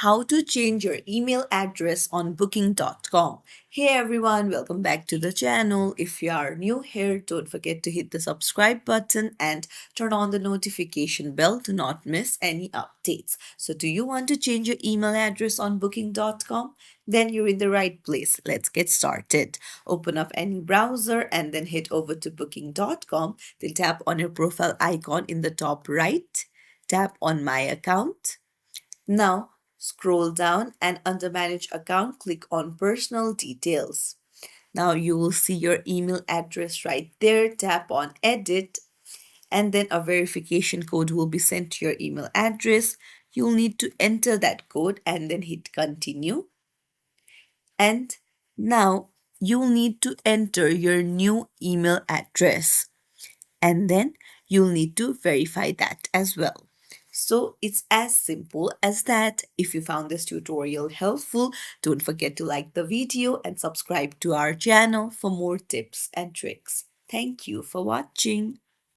how to change your email address on booking.com. Hey everyone, welcome back to the channel. If you are new here, don't forget to hit the subscribe button and turn on the notification bell to not miss any updates. So, do you want to change your email address on booking.com? Then you're in the right place. Let's get started. Open up any browser and then head over to booking.com. Then tap on your profile icon in the top right. Tap on My Account. Now, scroll down and under Manage Account, click on Personal Details. Now, you will see your email address right there. Tap on Edit, and then a verification code will be sent to your email address. You'll need to enter that code and then hit Continue. And now, you'll need to enter your new email address, and then you'll need to verify that as well. So it's as simple as that. If you found this tutorial helpful, don't forget to like the video and subscribe to our channel for more tips and tricks. Thank you for watching.